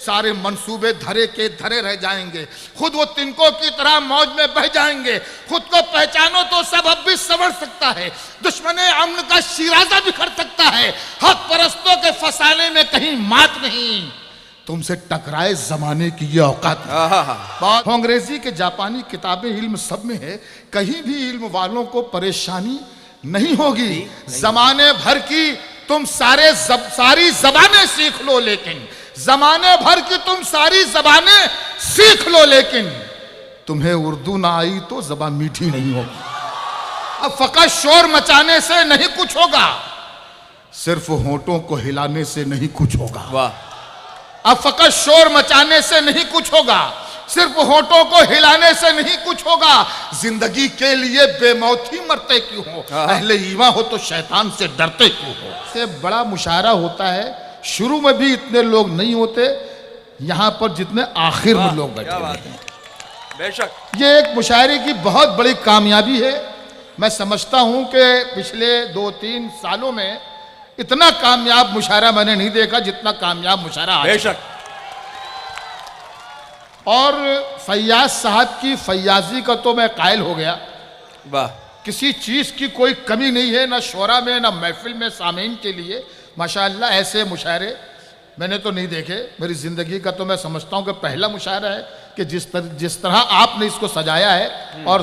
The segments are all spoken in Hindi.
सारे मंसूबे धरे के धरे रह जाएंगे, खुद वो तिनकों की तरह मौज में बह जाएंगे। खुद को पहचानो तो सब अब भी संवर सकता है, दुश्मन अमन का शिराजा बिखर सकता है, हक परस्तों के फसाने में कहीं मात नहीं, तुमसे टकराए जमाने की ये औकात। बात अंग्रेजी के जापानी किताबें इल्म सब में है, कहीं भी इल्म वालों को परेशानी नहीं होगी। जमाने भर की तुम सारी जबानें सीख लो, लेकिन जमाने भर की तुम सारी जबानें सीख लो, लेकिन तुम्हें उर्दू ना आई तो जबान मीठी नहीं होगी। अब फकत शोर मचाने से नहीं कुछ होगा, सिर्फ होंठों को हिलाने से नहीं कुछ होगा। वाह। अब फकत शोर मचाने से नहीं कुछ होगा, सिर्फ होंठों को हिलाने से नहीं कुछ होगा। जिंदगी के लिए बेमौती मरते क्यों हो, अहले ईमान हो तो शैतान से डरते क्यों हो। से बड़ा मुशायरा होता है, शुरू में भी इतने लोग नहीं होते यहाँ पर जितने आखिर में लोग बैठे हैं। बेशक ये एक मुशायरे की बहुत बड़ी कामयाबी है। मैं समझता हूँ कि पिछले 2-3 सालों में इतना कामयाब मुशायरा मैंने नहीं देखा जितना कामयाब मुशायरा आज। बेशक। और फैयाज साहब की फैयाजी का तो मैं कायल हो गया। वाह। किसी चीज की कोई कमी नहीं है, ना शोरा में ना महफिल में सामीन के लिए। माशाअल्लाह ऐसे मुशायरे मैंने तो नहीं देखे मेरी जिंदगी का। तो मैं समझता हूँ कि पहला मुशायरा है कि जिस तरह आपने इसको सजाया है और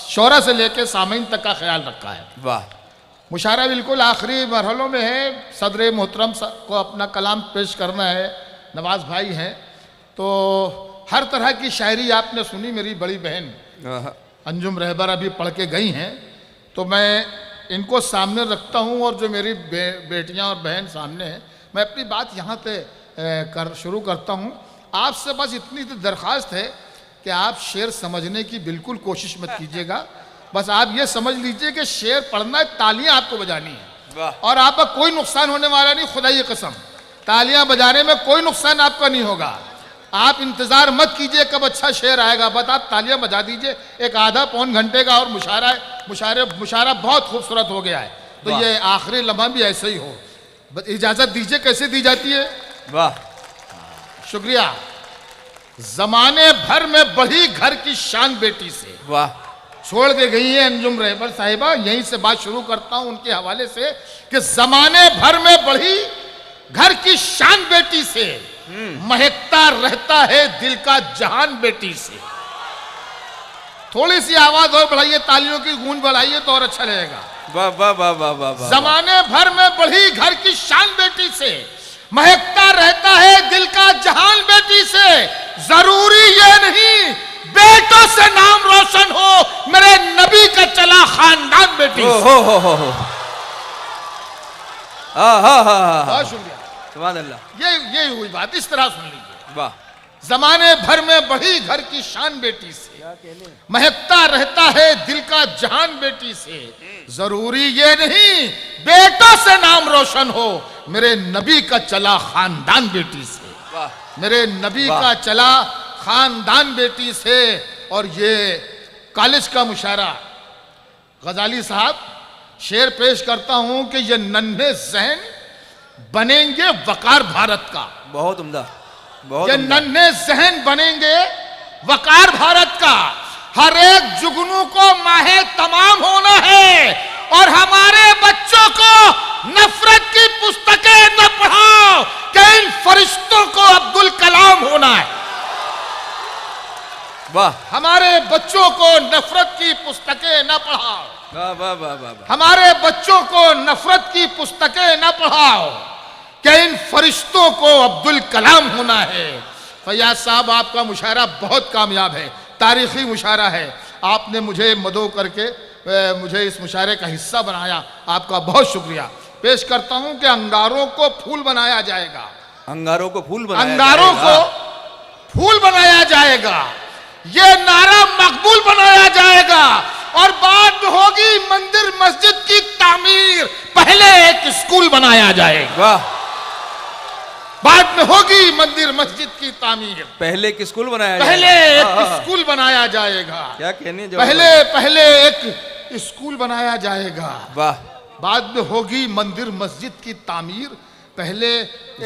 शोरा से लेकर सामीन तक का ख्याल रखा है। वाह। मुशायरा बिल्कुल आखिरी मरहलों में है। सदर मोहतरम को अपना कलाम पेश करना है, नवाज भाई हैं, तो हर तरह की शायरी आपने सुनी। मेरी बड़ी बहन अंजुम रहबर अभी पढ़ के गई हैं, तो मैं इनको सामने रखता हूं और जो मेरी बेटियां और बहन सामने हैं, मैं अपनी बात यहाँ पे शुरू करता हूं। आपसे बस इतनी दरख्वास्त है कि आप शेर समझने की बिल्कुल कोशिश मत कीजिएगा। बस आप ये समझ लीजिए कि शेर पढ़ना है, तालियां आपको बजानी है और आपका कोई नुकसान होने वाला नहीं। खुदा की कसम, तालियां बजाने में कोई नुकसान आपका नहीं होगा। आप इंतजार मत कीजिए कब अच्छा शेर आएगा, बस आप तालियां बजा दीजिए। एक आधा पौन घंटे का और मुशायरा बहुत खूबसूरत हो गया है। तो ये आखिरी लम्हा भी ऐसे ही हो। बस इजाजत दीजिए। कैसे दी जाती है? वाह, शुक्रिया। जमाने भर में बढ़ी घर की शान बेटी से। वाह। छोड़ के गई है अंजुम रहबर साहिबा। यहीं से बात शुरू करता हूं उनके हवाले से कि जमाने भर में बढ़ी घर की शान बेटी से, महकता रहता है दिल का जहान बेटी से। थोड़ी सी आवाज और बढ़ाइए, तालियों की गूंज बढ़ाइए तो और अच्छा लगेगा। वाह वाह वाह वाह वाह। जमाने भर में बढ़ी घर की शान बेटी से, महकता रहता है दिल का जहान बेटी से। जरूरी ये नहीं बेटों से नाम रोशन हो, मेरे नबी का चला खानदान बेटी से। हो। बहुत शुक्रिया। सुभान अल्लाह। ये हुई बात, इस तरह सुन लीजिए। वाह। जमाने भर में बढ़ी घर की शान बेटी से, महकता रहता है दिल का जहान बेटी से। जरूरी ये नहीं बेटों से नाम रोशन हो, मेरे नबी का चला खानदान बेटी से। वाह। मेरे नबी का चला खानदान बेटी से। और ये कॉलेज का मुशायरा गजाली साहब, शेर पेश करता हूं कि ये नन्हे जहन बनेंगे वकार भारत का। बहुत उम्दा। ये नन्हे जहन बनेंगे वकार भारत का। हर एक जुगनू को माहे तमाम होना है और हमारे बच्चों को नफरत की पुस्तकें न पढ़ाओ कि इन फरिश्तों को अब्दुल कलाम होना है। वाह। हमारे बच्चों को नफरत की पुस्तकें न पढ़ाओ। वाह वाह वाह वाह। हमारे बच्चों को नफरत की पुस्तकें न पढ़ाओ कि इन फरिश्तों को अब्दुल कलाम होना है। फैयाज साहब, आपका मुशायरा बहुत कामयाब है, तारीखी मुशायरा है। आपने मुझे मदो करके मुझे इस मुशायरे का हिस्सा बनाया, आपका बहुत शुक्रिया। पेश करता हूं कि अंगारों को फूल बनाया जाएगा। अंगारों को फूल बनाया अंगारों को फूल बनाया जाएगा, ये नारा मकबूल बनाया जाएगा और बाद में होगी मंदिर मस्जिद की तामीर, पहले एक स्कूल बनाया जाएगा। वाह। बाद में होगी मंदिर मस्जिद की तामीर, पहले एक स्कूल बनाया पहले एक स्कूल बनाया जाएगा। क्या कहने जो पहले एक स्कूल बनाया जाएगा। वाह। बाद में होगी मंदिर मस्जिद की तामीर, पहले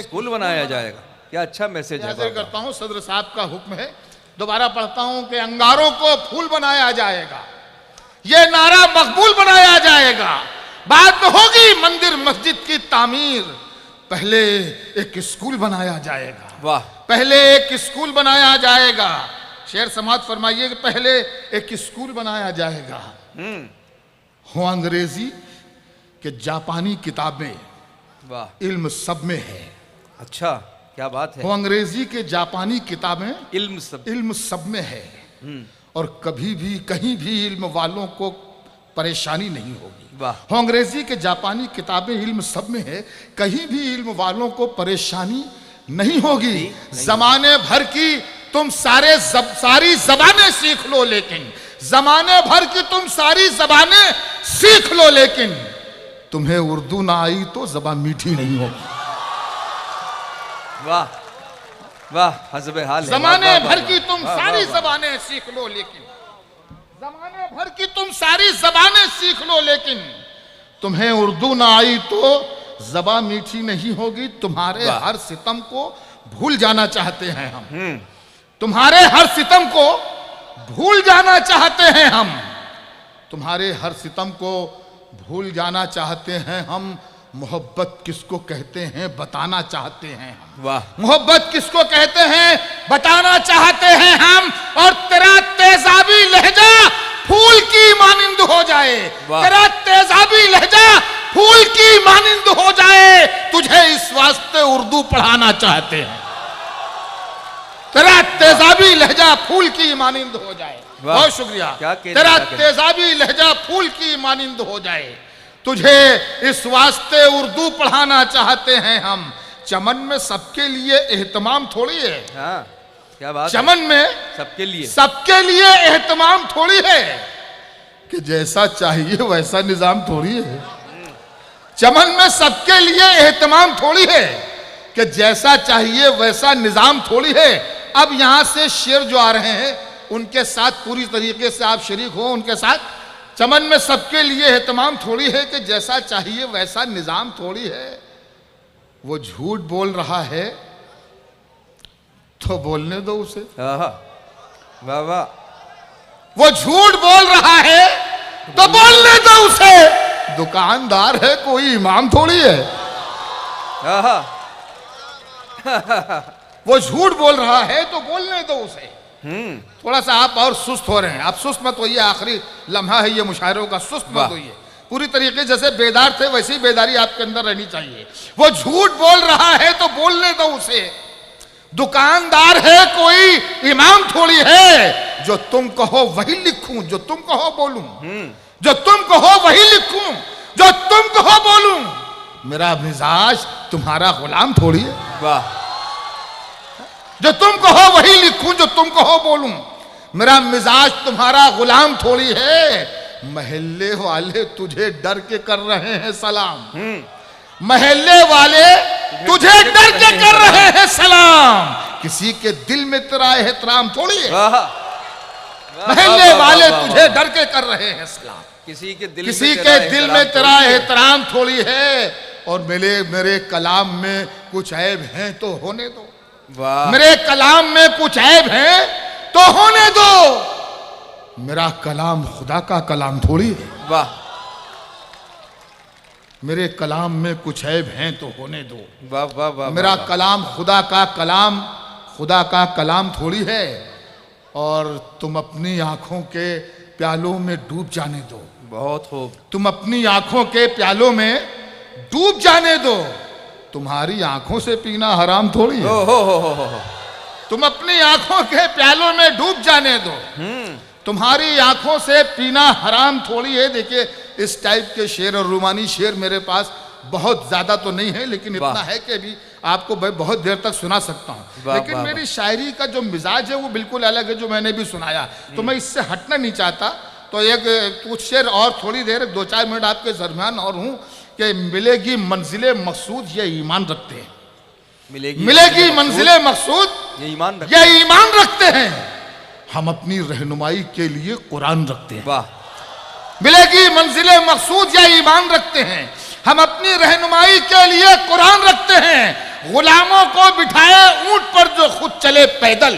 स्कूल बनाया जाएगा। क्या अच्छा मैसेज है हाजिर बाबा। करता हूँ, सदर साहब का हुक्म है। दोबारा पढ़ता हूँ कि अंगारों को फूल बनाया जाएगा, ये नारा मकबूल बनाया जाएगा। बाद में होगी मंदिर मस्जिद की तामीर, पहले एक स्कूल बनाया जाएगा। वाह, पहले एक स्कूल बनाया जाएगा। शेर समाज फरमाइए कि पहले एक स्कूल बनाया जाएगा। हो अंग्रेजी के जापानी किताबें, वाह, इल्म सब में है। अच्छा, क्या बात है। हो अंग्रेजी के जापानी किताबें, इल्म सब। इल्म सब में है, और कभी भी कहीं भी इल्म वालों को परेशानी नहीं होगी। वाह, हो अंग्रेजी के जापानी किताबें इल्म सब में है, कहीं भी इल्म वालों को परेशानी नहीं होगी। जमाने भर की तुम सारी जबानें सीख लो, लेकिन जमाने भर की तुम सारी जबानें सीख लो, लेकिन तुम्हें उर्दू ना आई तो जबान मीठी नहीं होगी। वाह, वाह, हज़्ब हाल है। जमाने वाह, भर वाह, की तुम वाह, सारी वाह, वाह। जबानें सीख लो, लेकिन जमाने भर की तुम सारी जबानें सीख लो, लेकिन तुम्हें उर्दू ना आई तो जबा मीठी नहीं होगी। तुम्हारे वाह। हर सितम को भूल जाना चाहते हैं हम, तुम्हारे हर सितम को भूल जाना चाहते हैं हम, तुम्हारे हर सितम को भूल जाना चाहते हैं हम। मोहब्बत किसको कहते हैं बताना चाहते हैं हम। वाह, मोहब्बत किसको कहते हैं बताना चाहते हैं हम। और तेरा तेजाबी लहजा फूल की मानिंद हो जाए, वाह। तेरा तेजाबी लहजा फूल की मानिंद हो जाए, तुझे इस वास्ते उर्दू पढ़ाना चाहते हैं। तेरा तेजाबी लहजा फूल की मानिंद हो जाए। वाह। बहुत शुक्रिया। क्या कहना, तेरा क्या कहना। तेजाबी लहजा फूल की मानिंद हो जाए, तुझे इस वास्ते उर्दू पढ़ाना चाहते हैं हम। चमन में सबके लिए एहतमाम थोड़ी है, हाँ, क्या बात है। चमन में सबके लिए। सबके लिए एहतमाम थोड़ी है, कि जैसा चाहिए वैसा निजाम थोड़ी है। चमन में सबके लिए एहतमाम थोड़ी है, कि जैसा चाहिए वैसा निजाम थोड़ी है। अब यहां से शेर जो आ रहे हैं उनके साथ पूरी तरीके से आप शरीक हो उनके साथ। चमन में सबके लिए एहतमाम थोड़ी है, कि जैसा चाहिए वैसा निजाम थोड़ी है। वो झूठ बोल रहा है तो बोलने दो उसे। आहा, वाह, वाह, वो झूठ बोल रहा है तो बोलने दो उसे। दुकानदार है कोई इमाम थोड़ी है। आहा, वो झूठ बोल रहा है तो बोलने दो उसे। थोड़ा सा आप और सुस्त हो रहे हैं, आप सुस्त मत होइए। आखिरी लम्हा है ये मुशायरों का, सुस्त मत होइए। पूरी तरीके जैसे बेदार थे वैसी बेदारी आपके अंदर रहनी चाहिए। वो झूठ बोल रहा है तो बोलने दो उसे। दुकानदार है कोई इमाम थोड़ी है, जो तुम कहो वही लिखूं, जो तुम कहो बोलूं, जो तुम कहो वही लिखूं, जो तुम कहो बोलूं। मेरा मिजाज तुम्हारा गुलाम थोड़ी है, वाह, जो तुम कहो वही लिखूं, जो तुम कहो बोलूं। मेरा मिजाज तुम्हारा गुलाम थोड़ी है। महल्ले वाले तुझे डर के कर रहे हैं सलाम, महल्ले वाले तुझे डर के कर रहे हैं सलाम। किसी के दिल में तेरा एहतराम थोड़ी है। वाह, महल्ले वाले तुझे डर के कर रहे हैं सलाम, किसी के दिल में तेरा एहतराम थोड़ी है। और मेरे कलाम में कुछ ऐब हैं तो होने दो। वाह, मेरे कलाम में कुछ ऐब हैं तो होने दो। मेरा कलाम खुदा का कलाम थोड़ी है। वाह, मेरे कलाम में कुछ ऐब हैं तो होने दो। वाह, वाह, वाह, मेरा वाह, कलाम खुदा का कलाम थोड़ी है। और तुम अपनी आंखों के प्यालों में डूब जाने दो। बहुत खूब। तुम अपनी आंखों के प्यालों में डूब जाने दो। तुम्हारी आंखों से पीना हराम थोड़ी है। हो। तुम अपनी आंखों के प्यालों में डूब जाने दो। तुम्हारी आंखों से पीना हराम थोड़ी है। देखिए इस टाइप के शेर और रूमानी शेर मेरे पास बहुत ज्यादा तो नहीं है, लेकिन इतना है कि अभी आपको मैं बहुत देर तक सुना सकता हूँ। लेकिन मेरी शायरी का जो मिजाज है वो बिल्कुल अलग है, जो मैंने भी सुनाया। तो मैं इससे हटना नहीं चाहता। तो एक कुछ शेर और थोड़ी देर 2-4 मिनट आपके दरमियान और हूँ कि मिलेगी मंजिले मकसूद ये ईमान रखते हैं। मिलेगी मंजिले मकसूद ये ईमान रखते हैं। हम अपनी रहनुमाई के लिए कुरान रखते हैं। वाह, मिलेगी मंजिले मकसूद या ईमान रखते हैं। हम अपनी रहनुमाई के लिए कुरान रखते हैं। गुलामों को बिठाए ऊंट पर जो खुद चले पैदल,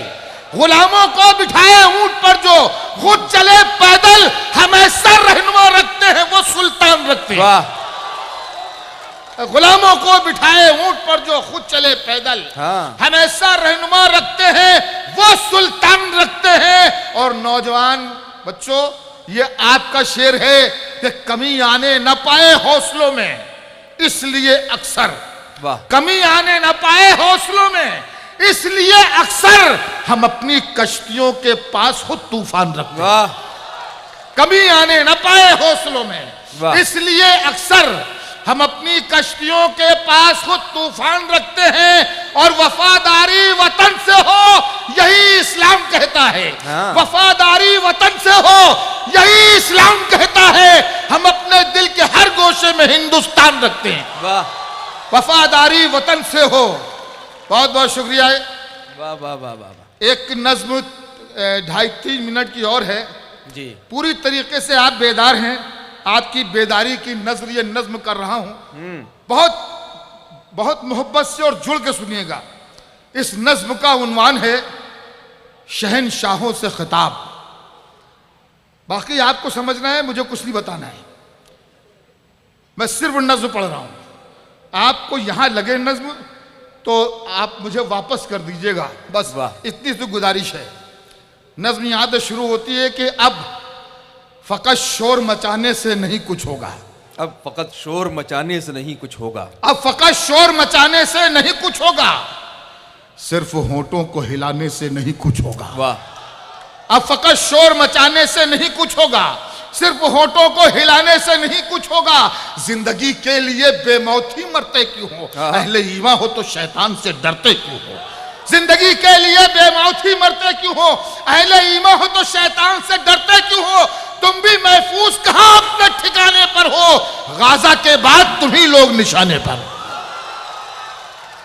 गुलामों को बिठाए ऊंट पर जो खुद चले पैदल, हमेशा रहनुमा रखते हैं वो सुल्तान रखते हैं। वाह। गुलामों को बिठाए ऊंट पर जो खुद चले पैदल, हाँ। हमेशा रहनुमा रखते हैं वो सुल्तान रखते हैं। और नौजवान बच्चों, ये आपका शेर है कि कमी आने न पाए हौसलों में, इसलिए अक्सर वाह। कमी आने न पाए हौसलों में, इसलिए अक्सर हम अपनी कश्तियों के पास खुद तूफान रखते हैं। वाह। कमी आने न पाए हौसलों में, वाह। इसलिए अक्सर हम अपनी कश्तियों के पास खुद तूफान रखते हैं। और वफादारी वतन से हो यही इस्लाम कहता है। हाँ। वफादारी वतन से हो यही इस्लाम कहता है। हम अपने दिल के हर गोशे में हिंदुस्तान रखते हैं। वाह। वफादारी वतन से हो। बहुत बहुत शुक्रिया। वाह वाह वाह वाह। एक नज्म 2.5-3 मिनट की और है जी। पूरी तरीके से आप बेदार हैं, आपकी बेदारी की नजर ये नज्म कर रहा हूं। बहुत बहुत मोहब्बत से और जुड़ के सुनिएगा। इस नज्म का उन्वान है शहनशाहों से खिताब। बाकी आपको समझना है, मुझे कुछ नहीं बताना है, मैं सिर्फ नज्म पढ़ रहा हूं। आपको यहां लगे नज्म तो आप मुझे वापस कर दीजिएगा, बस वाह। इतनी सी गुजारिश है। नज्म यहां से शुरू होती है कि अब फकत शोर मचाने से नहीं कुछ होगा। अब फकत शोर मचाने से नहीं कुछ होगा। अब फकत शोर मचाने से नहीं कुछ होगा, सिर्फ होंठों को हिलाने से नहीं कुछ होगा। वाह। अब फकत शोर मचाने से नहीं कुछ होगा, सिर्फ होंठों को हिलाने से नहीं कुछ होगा। जिंदगी के लिए बेमौती मरते क्यों हो, अहले ईमान हो तो शैतान से डरते क्यों हो। जिंदगी के लिए बेमौती मरते क्यों हो, अहले ईमान हो तो शैतान से डरते क्यों हो। तुम भी महफूज कहां अपने ठिकाने पर हो, गाजा के बाद तुम ही लोग निशाने पर हो।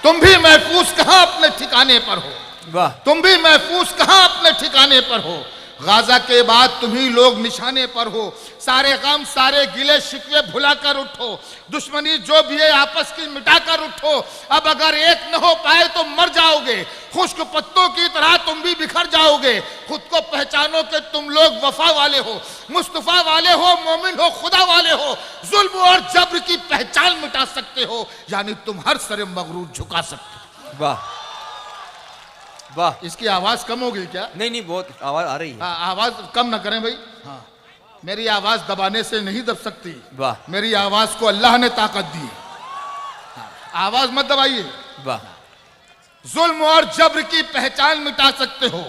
तुम भी महफूज कहां अपने ठिकाने पर हो। वाह। तुम भी महफूज कहां अपने ठिकाने पर हो, गाजा के बाद तुम ही लोग निशाने पर हो। सारे गम सारे गिले शिकवे भुला कर उठो, दुश्मनी जो भी है आपस की मिटा कर उठो। अब अगर एक न हो पाए तो मर जाओगे, खुश्क पत्तों की तरह तुम भी बिखर जाओगे। खुद को पहचानो कि तुम लोग वफा वाले हो, मुस्तफा वाले हो, मोमिन हो, खुदा वाले हो। जुल्म और जब्र की पहचान मिटा सकते हो, यानी तुम हर सरे मगरूर झुका सकते हो। वाह वाह। इसकी आवाज कम हो गई क्या? नहीं नहीं, बहुत आवाज आ रही है। हाँ, आवाज कम ना करें भाई। हाँ, मेरी आवाज दबाने से नहीं दब सकती। वाह। मेरी आवाज को अल्लाह ने ताकत दी। हाँ, आवाज मत दबाइए। वाह। जुल्म और जब्र की पहचान मिटा सकते हो,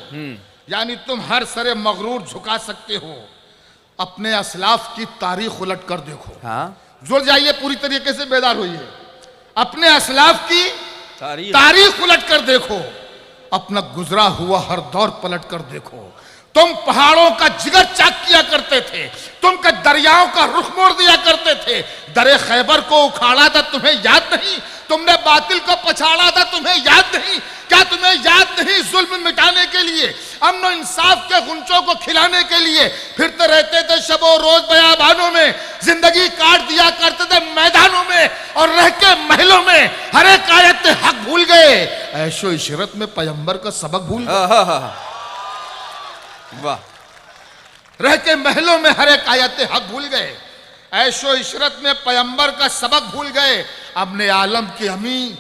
यानी तुम हर सरे मगरूर झुका सकते हो। अपने असलाफ की तारीख उलट कर देखो। हाँ। जुड़ जाइए, पूरी तरीके से बेदार होइए। अपने असलाफ की तारीख उलट कर देखो, अपना गुजरा हुआ हर दौर पलट कर देखो। तुम पहाड़ों का जिगर चाक किया करते थे, तुम के दरियाओं का रुख मोड़ दिया करते थे। दरे खैबर को उखाड़ा था, तुम्हें याद नहीं? तुमने बातिल को पछाड़ा था, तुम्हें याद नहीं? क्या तुम्हें याद नहीं? जुल्म मिटाने के लिए, अमन इंसाफ के गुंचों को खिलाने के लिए फिरते रहते थे शबो रोज बयाबानों में। जिंदगी काट दिया करते थे मैदानों में, और रह के महलों में हर एक आयत हक भूल गए। ऐशो इशरत में पैगंबर का सबक भूल गए। वाह। रह के महलों में हर एक आयत हक भूल गए। ऐशो इशरत में पैगंबर का सबक भूल गए। अपने आलम की हमी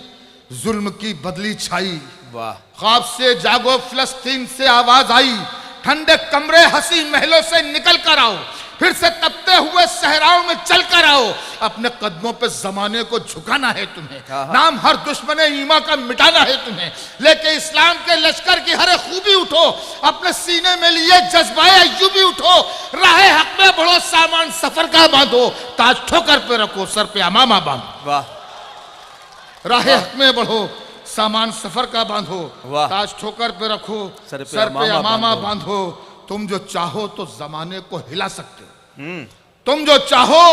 जुल्म की बदली छाई। वाह। ख्वाब से जागो फिलिस्तीन से आवाज आई, ठंडे कमरे हसी महलों से निकल कर आओ, फिर से तपते हुए सहराओं में चल कर आओ। अपने कदमों पे जमाने को झुकाना है तुम्हें, नाम हर दुश्मन ईमा का मिटाना है तुम्हें। लेके इस्लाम के लश्कर की हर खूबी उठो, अपने सीने में लिए जज्बाए अय्यूबी उठो। राहे हक में बढ़ो, सामान सफर का बांधो, ताज ठोकर पे रखो, सर पे अमामा बांधो। वाह। राहे हक में बढ़ो, सामान सफर का बांधो, वाह। ताज ठोकर पे रखो, सर पे अमामा बांधो। तुम जो चाहो तो जमाने को हिला सकते हो। तुम जो चाहो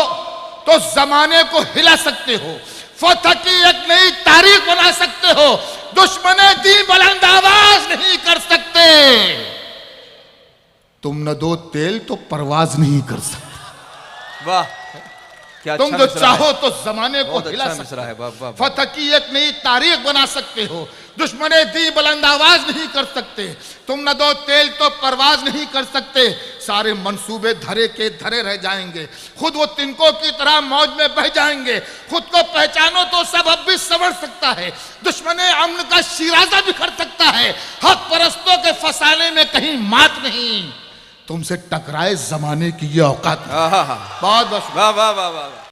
तो जमाने को हिला सकते हो, फतह की एक नई तारीख बना सकते हो। दुश्मने दी बुलंद आवाज नहीं कर सकते। तुम न दो तेल तो परवाज नहीं कर सकते। वाह। क्या तुम अच्छा जो मिसरा चाहो है। तो जमाने को बहुत हिला अच्छा सकते मिसरा है, वाह, वाह, हो। वाह। फतह की एक नई तारीख बना सकते हो। दुश्मने दी बुलंद आवाज नहीं कर सकते, तुम न दो तेल तो परवाज नहीं कर सकते। सारे मंसूबे धरे के धरे रह जाएंगे, खुद वो तिनकों की तरह मौज में बह जाएंगे। खुद को पहचानो तो सब अब भी संवर सकता है। दुश्मने अमन का शिराजा बिखर सकता है। हक परस्तों के फसाने में कहीं मात नहीं, तुमसे टकराए जमाने की ये औकात नहीं। आहा, बहुत बहुत वाह वाह वाह वाह वाह।